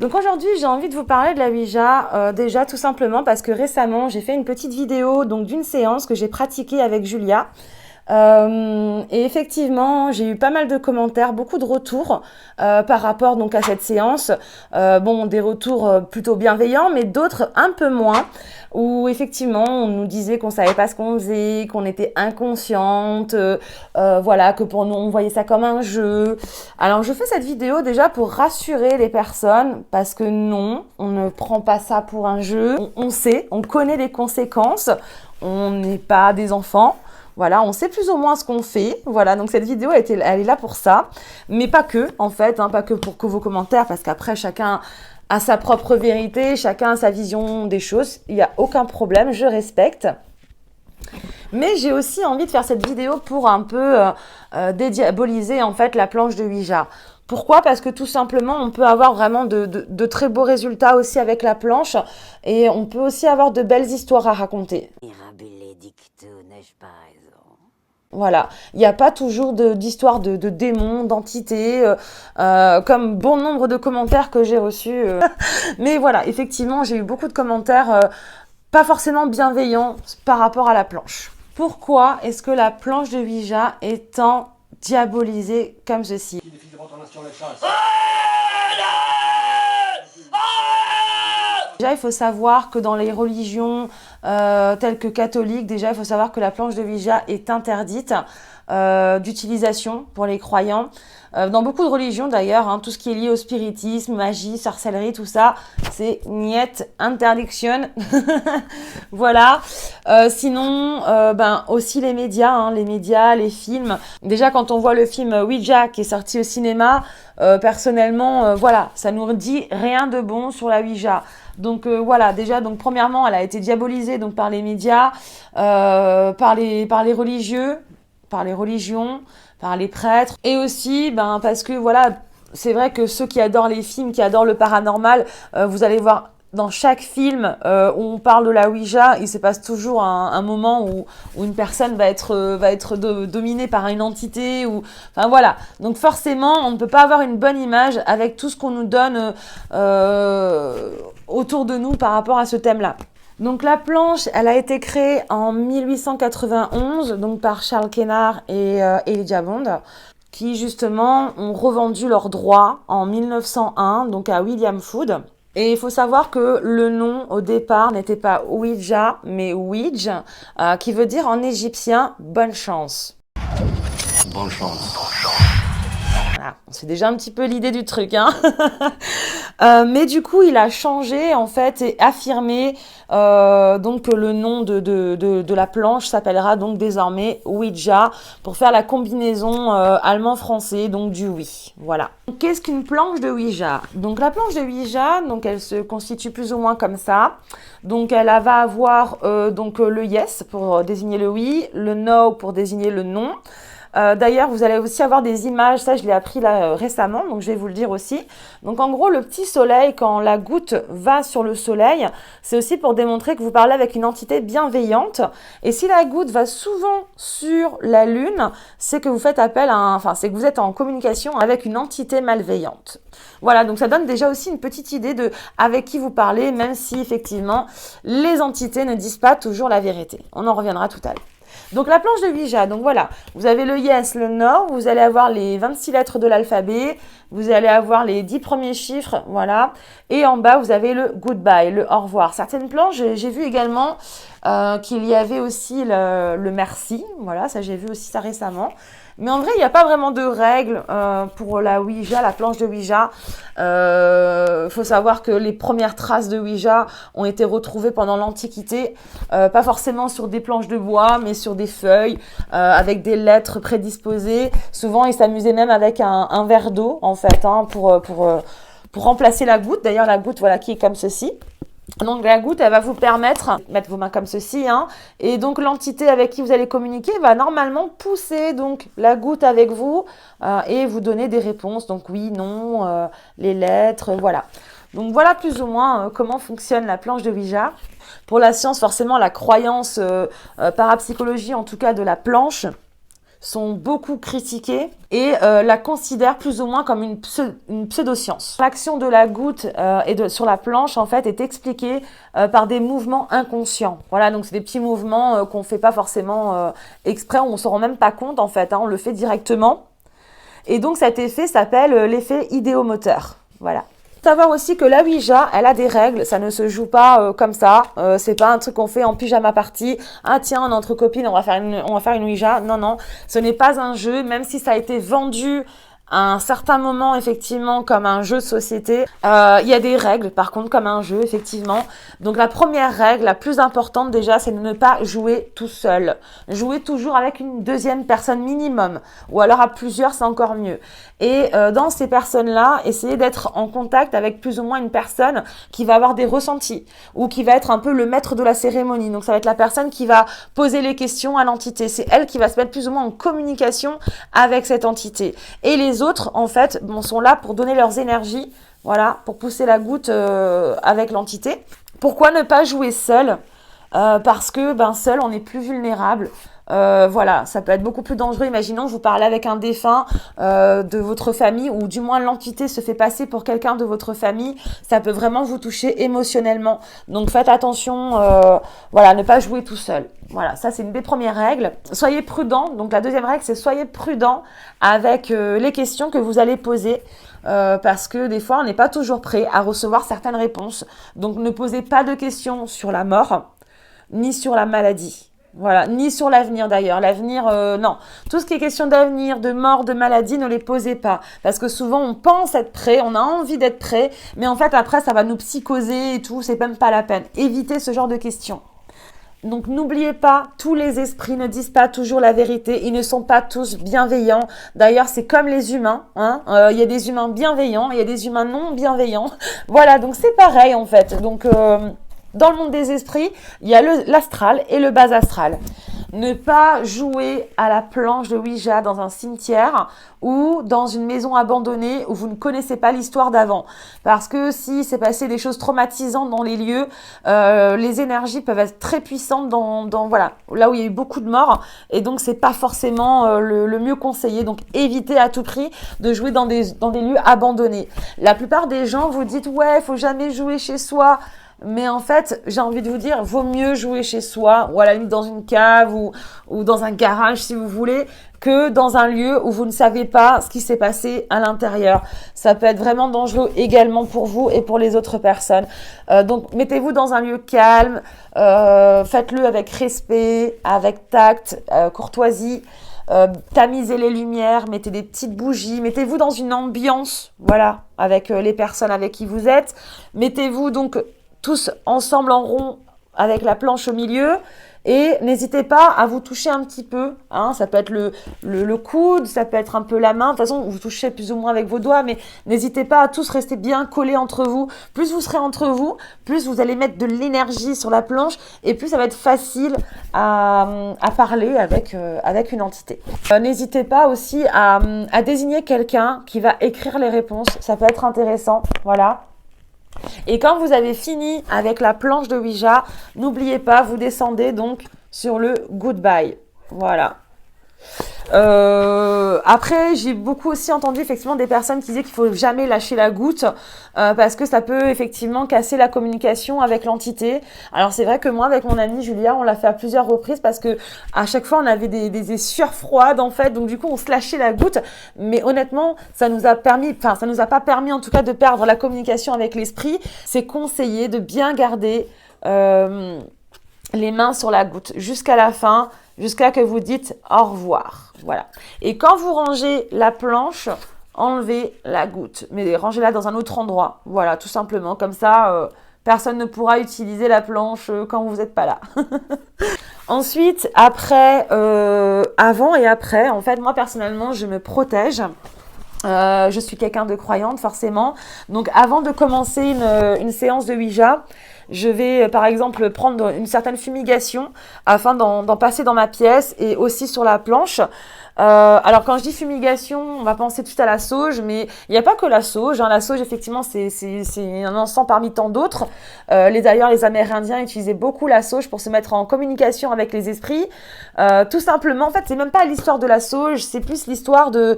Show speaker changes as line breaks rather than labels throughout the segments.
Donc aujourd'hui, j'ai envie de vous parler de la Ouija, déjà tout simplement parce que récemment, j'ai fait une petite vidéo donc d'une séance que j'ai pratiquée avec Julia. Et effectivement, j'ai eu pas mal de commentaires, beaucoup de retours par rapport donc à cette séance. Bon, des retours plutôt bienveillants, mais d'autres un peu moins, où effectivement on nous disait qu'on savait pas ce qu'on faisait, qu'on était inconsciente, voilà, que pour nous on voyait ça comme un jeu. Alors je fais cette vidéo déjà pour rassurer les personnes, parce que non, on ne prend pas ça pour un jeu. On sait, on connaît les conséquences. On n'est pas des enfants. Voilà, on sait plus ou moins ce qu'on fait. Voilà, donc cette vidéo, elle est là pour ça. Mais pas que, en fait, hein, pas que pour que vos commentaires, parce qu'après, chacun a sa propre vérité, chacun a sa vision des choses. Il n'y a aucun problème, je respecte. Mais j'ai aussi envie de faire cette vidéo pour un peu dédiaboliser, en fait, la planche de Ouija. Pourquoi? Parce que tout simplement, on peut avoir vraiment de très beaux résultats aussi avec la planche. Et on peut aussi avoir de belles histoires à raconter. N'ai-je pas raison? Voilà, il n'y a pas toujours d'histoire de démons, d'entités, comme bon nombre de commentaires que j'ai reçus. Mais voilà, effectivement, j'ai eu beaucoup de commentaires pas forcément bienveillants par rapport à la planche. Pourquoi est-ce que la planche de Ouija est tant diabolisée comme ceci? Déjà, il faut savoir que dans les religions telles que catholiques, déjà, il faut savoir que la planche de Ouija est interdite d'utilisation pour les croyants. Dans beaucoup de religions d'ailleurs, hein, tout ce qui est lié au spiritisme, magie, sorcellerie, tout ça, c'est niet, interdiction. Voilà. Sinon, aussi les médias, hein, les films. Déjà, quand on voit le film Ouija qui est sorti au cinéma, personnellement, voilà, ça nous dit rien de bon sur la Ouija. Donc voilà, déjà, donc premièrement, elle a été diabolisée donc par les médias, par les religieux, par les religions, par les prêtres, et aussi parce que voilà, c'est vrai que ceux qui adorent les films, qui adorent le paranormal, vous allez voir dans chaque film où on parle de la Ouija, il se passe toujours un moment où une personne va être dominée par une entité, ou enfin voilà. Donc forcément, on ne peut pas avoir une bonne image avec tout ce qu'on nous donne autour de nous par rapport à ce thème-là. Donc la planche, elle a été créée en 1891 donc par Charles Kennard et Elijah Bond, qui justement ont revendu leurs droits en 1901 donc à William Foote. Et il faut savoir que le nom au départ n'était pas Ouija mais Ouij, qui veut dire en égyptien bonne chance. Bonne chance. Voilà, c'est déjà un petit peu l'idée du truc, hein. Mais du coup, il a changé en fait et affirmé donc que le nom de la planche s'appellera donc désormais Ouija, pour faire la combinaison allemand-français, donc du oui. Voilà. Qu'est-ce qu'une planche de Ouija? Donc la planche de Ouija, donc elle se constitue plus ou moins comme ça. Donc elle va avoir donc le yes pour désigner le oui, le no pour désigner le non. D'ailleurs, vous allez aussi avoir des images, ça je l'ai appris là récemment, donc je vais vous le dire aussi. Donc en gros, le petit soleil, quand la goutte va sur le soleil, c'est aussi pour démontrer que vous parlez avec une entité bienveillante. Et si la goutte va souvent sur la lune, c'est que vous faites appel à c'est que vous êtes en communication avec une entité malveillante. Voilà, donc ça donne déjà aussi une petite idée de avec qui vous parlez, même si effectivement les entités ne disent pas toujours la vérité. On en reviendra tout à l'heure. Donc la planche de Ouija, donc voilà, vous avez le yes, le no, vous allez avoir les 26 lettres de l'alphabet, vous allez avoir les 10 premiers chiffres, voilà, et en bas vous avez le goodbye, le au revoir. Certaines planches, j'ai vu également qu'il y avait aussi le merci, voilà, ça j'ai vu aussi ça récemment. Mais en vrai, il n'y a pas vraiment de règles pour la Ouija, la planche de Ouija. Faut savoir que les premières traces de Ouija ont été retrouvées pendant l'Antiquité, pas forcément sur des planches de bois, mais sur des feuilles, avec des lettres prédisposées. Souvent, ils s'amusaient même avec un verre d'eau, en fait, hein, pour remplacer la goutte. D'ailleurs, la goutte, voilà, qui est comme ceci. Donc la goutte, elle va vous permettre de mettre vos mains comme ceci, hein, et donc l'entité avec qui vous allez communiquer va normalement pousser donc la goutte avec vous et vous donner des réponses, donc oui, non, les lettres, voilà. Donc voilà plus ou moins comment fonctionne la planche de Ouija. Pour la science, forcément, la croyance parapsychologie, en tout cas de la planche, sont beaucoup critiquées et la considèrent plus ou moins comme une pseudoscience. L'action de la goutte sur la planche, en fait, est expliquée par des mouvements inconscients. Voilà, donc c'est des petits mouvements qu'on ne fait pas forcément exprès, on ne s'en rend même pas compte, en fait, hein, on le fait directement. Et donc cet effet s'appelle l'effet idéomoteur. Voilà. Savoir aussi que la Ouija, elle a des règles, ça ne se joue pas comme ça, c'est pas un truc qu'on fait en pyjama party, ah tiens, on est entre copines, on va faire une Ouija, non, non, ce n'est pas un jeu, même si ça a été vendu à un certain moment, effectivement, comme un jeu de société. Il y a des règles, par contre, comme un jeu, effectivement. Donc, la première règle, la plus importante déjà, c'est de ne pas jouer tout seul. Jouer toujours avec une deuxième personne minimum. Ou alors à plusieurs, c'est encore mieux. Et dans ces personnes-là, essayez d'être en contact avec plus ou moins une personne qui va avoir des ressentis ou qui va être un peu le maître de la cérémonie. Donc, ça va être la personne qui va poser les questions à l'entité. C'est elle qui va se mettre plus ou moins en communication avec cette entité. Et les autres, en fait, sont là pour donner leurs énergies, voilà, pour pousser la goutte avec l'entité. Pourquoi ne pas jouer seul ? Parce que seul, on est plus vulnérable. Voilà, ça peut être beaucoup plus dangereux. Imaginons, vous parlez avec un défunt de votre famille, ou du moins l'entité se fait passer pour quelqu'un de votre famille. Ça peut vraiment vous toucher émotionnellement. Donc faites attention, voilà, ne pas jouer tout seul. Voilà, ça c'est une des premières règles. Soyez prudent. Donc la deuxième règle, c'est soyez prudent avec les questions que vous allez poser. Parce que des fois, on n'est pas toujours prêt à recevoir certaines réponses. Donc ne posez pas de questions sur la mort, ni sur la maladie. Voilà, ni sur l'avenir d'ailleurs. L'avenir, non. Tout ce qui est question d'avenir, de mort, de maladie, ne les posez pas. Parce que souvent, on pense être prêt, on a envie d'être prêt, mais en fait, après, ça va nous psychoser et tout, c'est même pas la peine. Évitez ce genre de questions. Donc n'oubliez pas, tous les esprits ne disent pas toujours la vérité, ils ne sont pas tous bienveillants. D'ailleurs, c'est comme les humains, hein. Y a des humains bienveillants, il y a des humains non bienveillants. Voilà, donc c'est pareil en fait. Donc dans le monde des esprits, il y a l'astral et le bas astral. Ne pas jouer à la planche de Ouija dans un cimetière ou dans une maison abandonnée où vous ne connaissez pas l'histoire d'avant. Parce que si s'est passé des choses traumatisantes dans les lieux, les énergies peuvent être très puissantes voilà, là où il y a eu beaucoup de morts. Et donc, c'est pas forcément le mieux conseillé. Donc, évitez à tout prix de jouer dans des lieux abandonnés. La plupart des gens vous disent « Ouais, faut jamais jouer chez soi ». Mais en fait, j'ai envie de vous dire, vaut mieux jouer chez soi, ou à la limite dans une cave, ou dans un garage si vous voulez, que dans un lieu où vous ne savez pas ce qui s'est passé à l'intérieur. Ça peut être vraiment dangereux également pour vous et pour les autres personnes. Donc, mettez-vous dans un lieu calme, faites-le avec respect, avec tact, courtoisie. Tamisez les lumières, mettez des petites bougies, mettez-vous dans une ambiance, voilà, avec les personnes avec qui vous êtes. Mettez-vous donc tous ensemble en rond avec la planche au milieu et n'hésitez pas à vous toucher un petit peu, hein, ça peut être le coude, ça peut être un peu la main, de toute façon vous touchez plus ou moins avec vos doigts, mais n'hésitez pas à tous rester bien collés entre vous. Plus vous serez entre vous, plus vous allez mettre de l'énergie sur la planche et plus ça va être facile à parler avec une entité. N'hésitez pas aussi à désigner quelqu'un qui va écrire les réponses, ça peut être intéressant, voilà. Et quand vous avez fini avec la planche de Ouija, n'oubliez pas, vous descendez donc sur le goodbye. Voilà. Après, j'ai beaucoup aussi entendu effectivement des personnes qui disaient qu'il faut jamais lâcher la goutte parce que ça peut effectivement casser la communication avec l'entité. Alors c'est vrai que moi avec mon amie Julia, on l'a fait à plusieurs reprises parce que à chaque fois on avait des sueurs froides en fait, donc du coup on se lâchait la goutte. Mais honnêtement, ça nous a pas permis en tout cas de perdre la communication avec l'esprit. C'est conseillé de bien garder les mains sur la goutte jusqu'à la fin, jusqu'à que vous dites au revoir. Voilà. Et quand vous rangez la planche, enlevez la goutte, mais rangez-la dans un autre endroit. Voilà, tout simplement. Comme ça, personne ne pourra utiliser la planche quand vous n'êtes pas là. Ensuite, après, avant et après, en fait, moi personnellement, je me protège. Je suis quelqu'un de croyante, forcément. Donc, avant de commencer une séance de Ouija, je vais, par exemple, prendre une certaine fumigation afin d'en passer dans ma pièce et aussi sur la planche. Alors quand je dis fumigation, on va penser tout à la sauge, mais il n'y a pas que la sauge. Hein. La sauge, effectivement, c'est un encens parmi tant d'autres. D'ailleurs, les Amérindiens utilisaient beaucoup la sauge pour se mettre en communication avec les esprits. Tout simplement, en fait, c'est même pas l'histoire de la sauge, c'est plus l'histoire de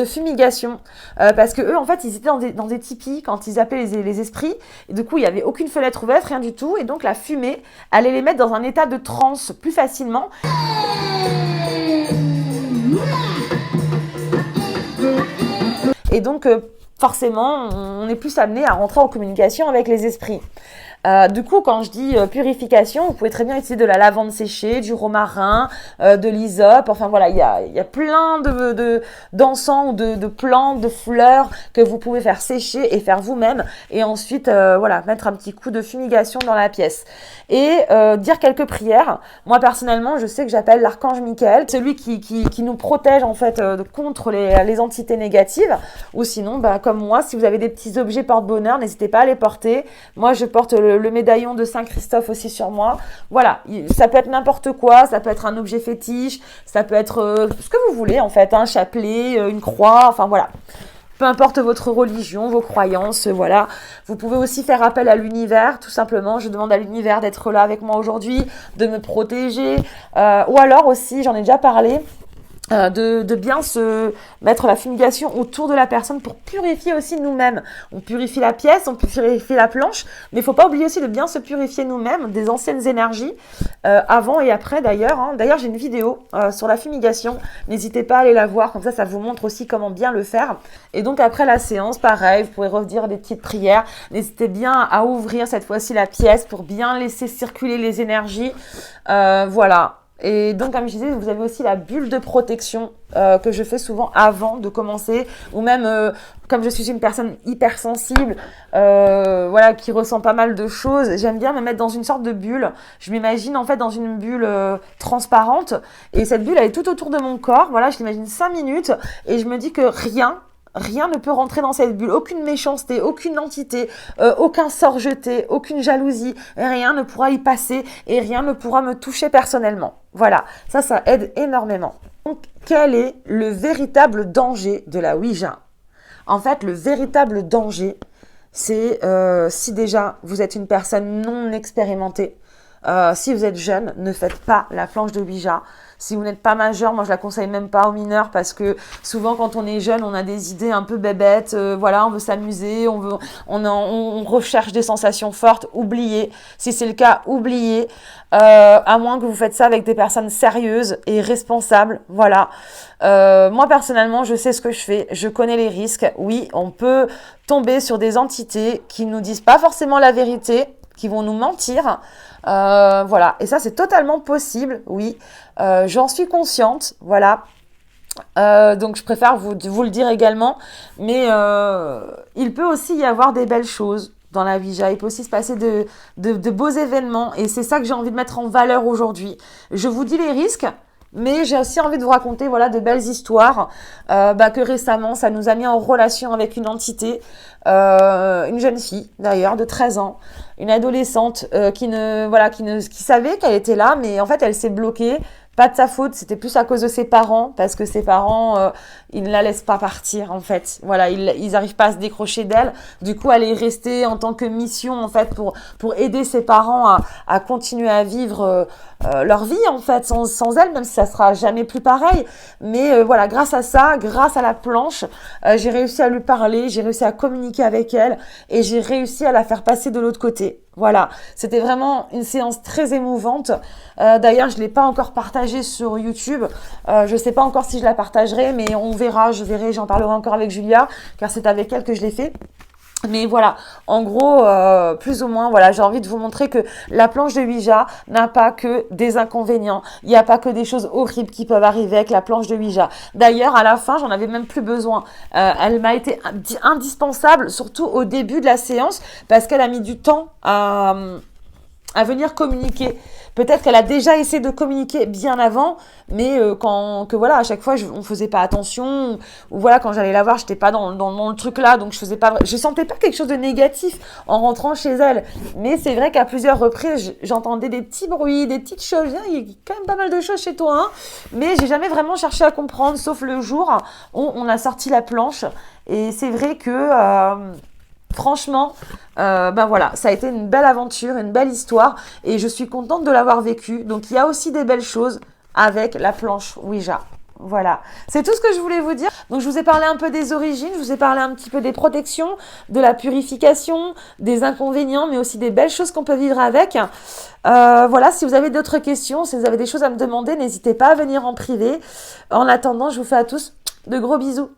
fumigation. Parce que eux, en fait, ils étaient dans des tipis quand ils appelaient les esprits. Et du coup, il n'y avait aucune fenêtre ouverte, rien du tout. Et donc, la fumée allait les mettre dans un état de transe plus facilement. Et donc, forcément, on est plus amené à rentrer en communication avec les esprits. Du coup, quand je dis purification, vous pouvez très bien utiliser de la lavande séchée, du romarin, de l'hysope. Enfin voilà, il y a plein d'encens ou de plantes, de fleurs que vous pouvez faire sécher et faire vous-même. Et ensuite, voilà, mettre un petit coup de fumigation dans la pièce. Et dire quelques prières. Moi, personnellement, je sais que j'appelle l'archange Michael, celui qui nous protège en fait contre les entités négatives. Ou sinon, bah, comme moi, si vous avez des petits objets porte-bonheur, n'hésitez pas à les porter. Moi, je porte le médaillon de Saint-Christophe aussi sur moi. Voilà, ça peut être n'importe quoi, ça peut être un objet fétiche, ça peut être ce que vous voulez en fait, un chapelet, une croix, enfin voilà. Peu importe votre religion, vos croyances, voilà. Vous pouvez aussi faire appel à l'univers, tout simplement. Je demande à l'univers d'être là avec moi aujourd'hui, de me protéger. Ou alors aussi, j'en ai déjà parlé, de bien se mettre la fumigation autour de la personne pour purifier aussi nous-mêmes. On purifie la pièce, on purifie la planche, mais il ne faut pas oublier aussi de bien se purifier nous-mêmes des anciennes énergies, avant et après d'ailleurs. Hein. D'ailleurs, j'ai une vidéo sur la fumigation, n'hésitez pas à aller la voir, comme ça vous montre aussi comment bien le faire. Et donc après la séance, pareil, vous pouvez redire des petites prières, n'hésitez bien à ouvrir cette fois-ci la pièce pour bien laisser circuler les énergies, voilà. Et donc, comme je disais, vous avez aussi la bulle de protection que je fais souvent avant de commencer, ou même comme je suis une personne hypersensible, voilà, qui ressent pas mal de choses, j'aime bien me mettre dans une sorte de bulle. Je m'imagine en fait dans une bulle transparente, et cette bulle elle est tout autour de mon corps. Voilà, je l'imagine 5 minutes, et je me dis que rien ne peut rentrer dans cette bulle, aucune méchanceté, aucune entité, aucun sort jeté, aucune jalousie, rien ne pourra y passer et rien ne pourra me toucher personnellement. Voilà, ça aide énormément. Donc, quel est le véritable danger de la Ouija? En fait, le véritable danger, c'est si déjà vous êtes une personne non expérimentée, si vous êtes jeune, ne faites pas la planche de Ouija. Si vous n'êtes pas majeur, moi je la conseille même pas aux mineurs parce que souvent quand on est jeune, on a des idées un peu bébêtes. Voilà, on veut s'amuser, on recherche des sensations fortes. Oubliez. Si c'est le cas, oubliez. À moins que vous faites ça avec des personnes sérieuses et responsables. Voilà. Moi personnellement, je sais ce que je fais. Je connais les risques. Oui, on peut tomber sur des entités qui nous disent pas forcément la vérité, qui vont nous mentir. Voilà, et ça c'est totalement possible, oui, j'en suis consciente, voilà, donc je préfère vous le dire également, mais il peut aussi y avoir des belles choses dans la Ouija, il peut aussi se passer de beaux événements, et c'est ça que j'ai envie de mettre en valeur aujourd'hui. Je vous dis les risques, mais j'ai aussi envie de vous raconter voilà de belles histoires que récemment ça nous a mis en relation avec une entité, une jeune fille d'ailleurs de 13 ans, une adolescente qui savait qu'elle était là, mais en fait elle s'est bloquée. Pas de sa faute, c'était plus à cause de ses parents, parce que ses parents, ils ne la laissent pas partir, en fait. Voilà, ils arrivent pas à se décrocher d'elle. Du coup, elle est restée en tant que mission, en fait, pour aider ses parents à continuer à vivre leur vie, en fait, sans elle, même si ça sera jamais plus pareil. Mais voilà, grâce à ça, grâce à la planche, j'ai réussi à lui parler, j'ai réussi à communiquer avec elle, et j'ai réussi à la faire passer de l'autre côté. Voilà, c'était vraiment une séance très émouvante. D'ailleurs, je ne l'ai pas encore partagée sur YouTube. Je ne sais pas encore si je la partagerai, mais on verra, j'en parlerai encore avec Julia, car c'est avec elle que je l'ai fait. Mais voilà, en gros, plus ou moins, voilà, j'ai envie de vous montrer que la planche de Ouija n'a pas que des inconvénients. Il n'y a pas que des choses horribles qui peuvent arriver avec la planche de Ouija. D'ailleurs, à la fin, j'en avais même plus besoin. Elle m'a été indispensable, surtout au début de la séance, parce qu'elle a mis du temps à venir communiquer. Peut-être qu'elle a déjà essayé de communiquer bien avant, mais que voilà, à chaque fois, on faisait pas attention, ou voilà, quand j'allais la voir, j'étais pas dans le truc là, donc je sentais pas quelque chose de négatif en rentrant chez elle. Mais c'est vrai qu'à plusieurs reprises, j'entendais des petits bruits, des petites choses. Il y a quand même pas mal de choses chez toi, hein. Mais j'ai jamais vraiment cherché à comprendre, sauf le jour où on a sorti la planche. Et c'est vrai que franchement, ben voilà, ça a été une belle aventure, une belle histoire et je suis contente de l'avoir vécue. Donc il y a aussi des belles choses avec la planche Ouija. Voilà, c'est tout ce que je voulais vous dire. Donc je vous ai parlé un peu des origines, je vous ai parlé un petit peu des protections, de la purification, des inconvénients, mais aussi des belles choses qu'on peut vivre avec. Voilà, si vous avez d'autres questions, si vous avez des choses à me demander, n'hésitez pas à venir en privé. En attendant, je vous fais à tous de gros bisous.